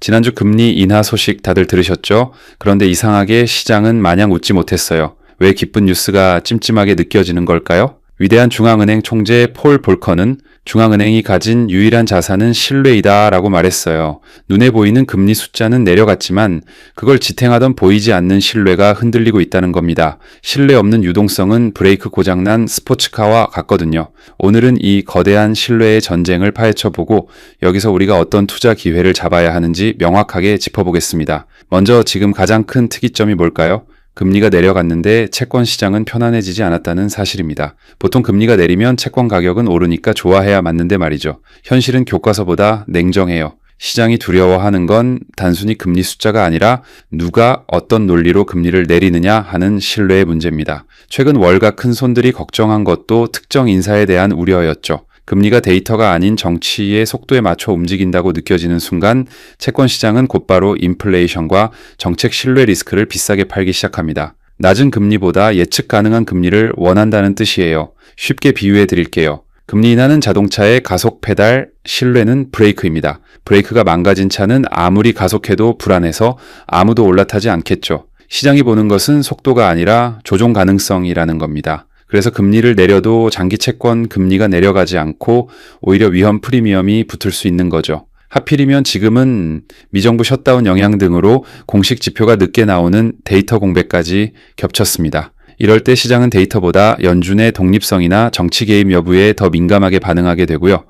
지난주 금리 인하 소식 다들 들으셨죠? 그런데 이상하게 시장은 마냥 웃지 못했어요. 왜 기쁜 뉴스가 찜찜하게 느껴지는 걸까요? 위대한 중앙은행 총재 폴 볼커는 중앙은행이 가진 유일한 자산은 신뢰이다 라고 말했어요. 눈에 보이는 금리 숫자는 내려갔지만 그걸 지탱하던 보이지 않는 신뢰가 흔들리고 있다는 겁니다. 신뢰 없는 유동성은 브레이크 고장난 스포츠카와 같거든요. 오늘은 이 거대한 신뢰의 전쟁을 파헤쳐보고 여기서 우리가 어떤 투자 기회를 잡아야 하는지 명확하게 짚어보겠습니다. 먼저 지금 가장 큰 특이점이 뭘까요? 금리가 내려갔는데 채권 시장은 편안해지지 않았다는 사실입니다. 보통 금리가 내리면 채권 가격은 오르니까 좋아해야 맞는데 말이죠. 현실은 교과서보다 냉정해요. 시장이 두려워하는 건 단순히 금리 숫자가 아니라 누가 어떤 논리로 금리를 내리느냐 하는 신뢰의 문제입니다. 최근 월가 큰 손들이 걱정한 것도 특정 인사에 대한 우려였죠. 금리가 데이터가 아닌 정치의 속도에 맞춰 움직인다고 느껴지는 순간 채권 시장은 곧바로 인플레이션과 정책 신뢰 리스크를 비싸게 팔기 시작합니다. 낮은 금리보다 예측 가능한 금리를 원한다는 뜻이에요. 쉽게 비유해 드릴게요. 금리 인하는 자동차의 가속 페달, 신뢰는 브레이크입니다. 브레이크가 망가진 차는 아무리 가속해도 불안해서 아무도 올라타지 않겠죠. 시장이 보는 것은 속도가 아니라 조종 가능성이라는 겁니다. 그래서 금리를 내려도 장기 채권 금리가 내려가지 않고 오히려 위험 프리미엄이 붙을 수 있는 거죠. 하필이면 지금은 미정부 셧다운 영향 등으로 공식 지표가 늦게 나오는 데이터 공백까지 겹쳤습니다. 이럴 때 시장은 데이터보다 연준의 독립성이나 정치 개입 여부에 더 민감하게 반응하게 되고요.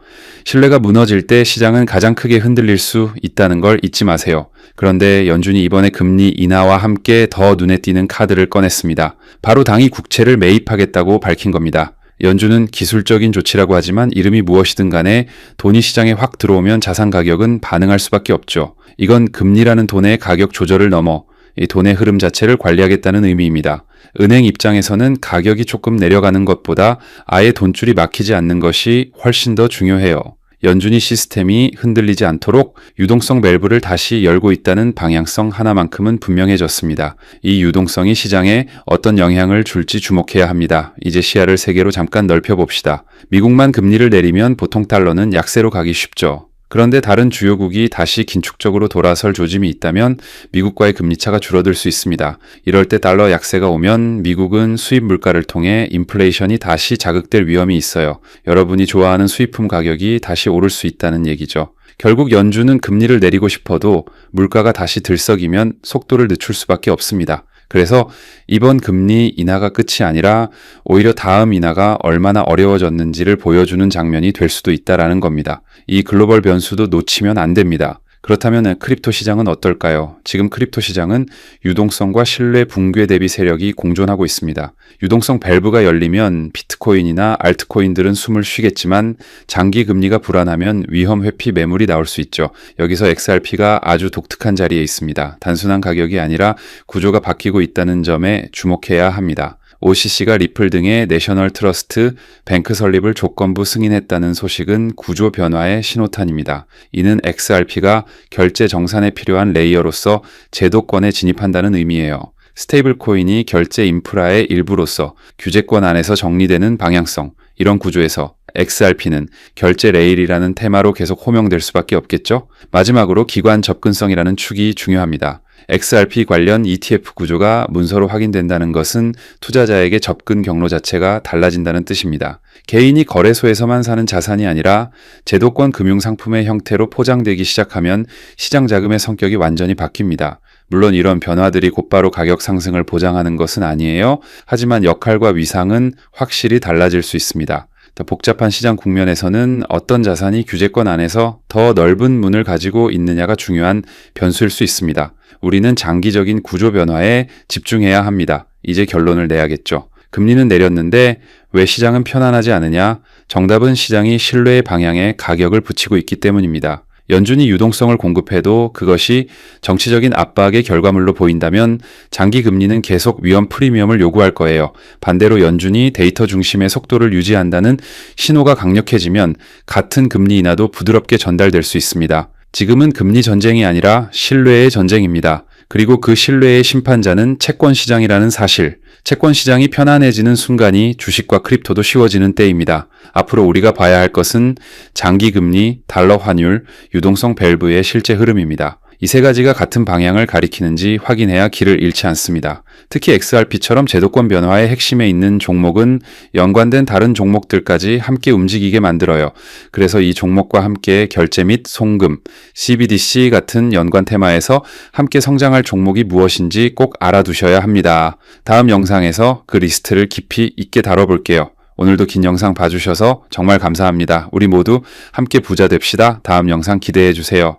신뢰가 무너질 때 시장은 가장 크게 흔들릴 수 있다는 걸 잊지 마세요. 그런데 연준이 이번에 금리 인하와 함께 더 눈에 띄는 카드를 꺼냈습니다. 바로 당이 국채를 매입하겠다고 밝힌 겁니다. 연준은 기술적인 조치라고 하지만 이름이 무엇이든 간에 돈이 시장에 확 들어오면 자산 가격은 반응할 수밖에 없죠. 이건 금리라는 돈의 가격 조절을 넘어 이 돈의 흐름 자체를 관리하겠다는 의미입니다. 은행 입장에서는 가격이 조금 내려가는 것보다 아예 돈줄이 막히지 않는 것이 훨씬 더 중요해요. 연준이 시스템이 흔들리지 않도록 유동성 밸브를 다시 열고 있다는 방향성 하나만큼은 분명해졌습니다. 이 유동성이 시장에 어떤 영향을 줄지 주목해야 합니다. 이제 시야를 세계로 잠깐 넓혀봅시다. 미국만 금리를 내리면 보통 달러는 약세로 가기 쉽죠. 그런데 다른 주요국이 다시 긴축적으로 돌아설 조짐이 있다면 미국과의 금리차가 줄어들 수 있습니다. 이럴 때 달러 약세가 오면 미국은 수입 물가를 통해 인플레이션이 다시 자극될 위험이 있어요. 여러분이 좋아하는 수입품 가격이 다시 오를 수 있다는 얘기죠. 결국 연준은 금리를 내리고 싶어도 물가가 다시 들썩이면 속도를 늦출 수밖에 없습니다. 그래서 이번 금리 인하가 끝이 아니라 오히려 다음 인하가 얼마나 어려워졌는지를 보여주는 장면이 될 수도 있다라는 겁니다. 이 글로벌 변수도 놓치면 안 됩니다. 그렇다면 크립토 시장은 어떨까요? 지금 크립토 시장은 유동성과 신뢰 붕괴 대비 세력이 공존하고 있습니다. 유동성 밸브가 열리면 비트코인이나 알트코인들은 숨을 쉬겠지만 장기 금리가 불안하면 위험 회피 매물이 나올 수 있죠. 여기서 XRP가 아주 독특한 자리에 있습니다. 단순한 가격이 아니라 구조가 바뀌고 있다는 점에 주목해야 합니다. OCC가 리플 등의 내셔널 트러스트 뱅크 설립을 조건부 승인했다는 소식은 구조 변화의 신호탄입니다. 이는 XRP가 결제 정산에 필요한 레이어로서 제도권에 진입한다는 의미예요. 스테이블 코인이 결제 인프라의 일부로서 규제권 안에서 정리되는 방향성, 이런 구조에서 XRP는 결제 레일이라는 테마로 계속 호명될 수밖에 없겠죠? 마지막으로 기관 접근성이라는 축이 중요합니다. XRP 관련 ETF 구조가 문서로 확인된다는 것은 투자자에게 접근 경로 자체가 달라진다는 뜻입니다. 개인이 거래소에서만 사는 자산이 아니라 제도권 금융상품의 형태로 포장되기 시작하면 시장 자금의 성격이 완전히 바뀝니다. 물론 이런 변화들이 곧바로 가격 상승을 보장하는 것은 아니에요. 하지만 역할과 위상은 확실히 달라질 수 있습니다. 더 복잡한 시장 국면에서는 어떤 자산이 규제권 안에서 더 넓은 문을 가지고 있느냐가 중요한 변수일 수 있습니다. 우리는 장기적인 구조 변화에 집중해야 합니다. 이제 결론을 내야겠죠. 금리는 내렸는데 왜 시장은 편안하지 않으냐? 정답은 시장이 신뢰의 방향에 가격을 붙이고 있기 때문입니다. 연준이 유동성을 공급해도 그것이 정치적인 압박의 결과물로 보인다면 장기 금리는 계속 위험 프리미엄을 요구할 거예요. 반대로 연준이 데이터 중심의 속도를 유지한다는 신호가 강력해지면 같은 금리 인하도 부드럽게 전달될 수 있습니다. 지금은 금리 전쟁이 아니라 신뢰의 전쟁입니다. 그리고 그 신뢰의 심판자는 채권 시장이라는 사실, 채권 시장이 편안해지는 순간이 주식과 크립토도 쉬워지는 때입니다. 앞으로 우리가 봐야 할 것은 장기 금리, 달러 환율, 유동성 밸브의 실제 흐름입니다. 이 세 가지가 같은 방향을 가리키는지 확인해야 길을 잃지 않습니다. 특히 XRP처럼 제도권 변화의 핵심에 있는 종목은 연관된 다른 종목들까지 함께 움직이게 만들어요. 그래서 이 종목과 함께 결제 및 송금, CBDC 같은 연관 테마에서 함께 성장할 종목이 무엇인지 꼭 알아두셔야 합니다. 다음 영상에서 그 리스트를 깊이 있게 다뤄볼게요. 오늘도 긴 영상 봐주셔서 정말 감사합니다. 우리 모두 함께 부자 됩시다. 다음 영상 기대해주세요.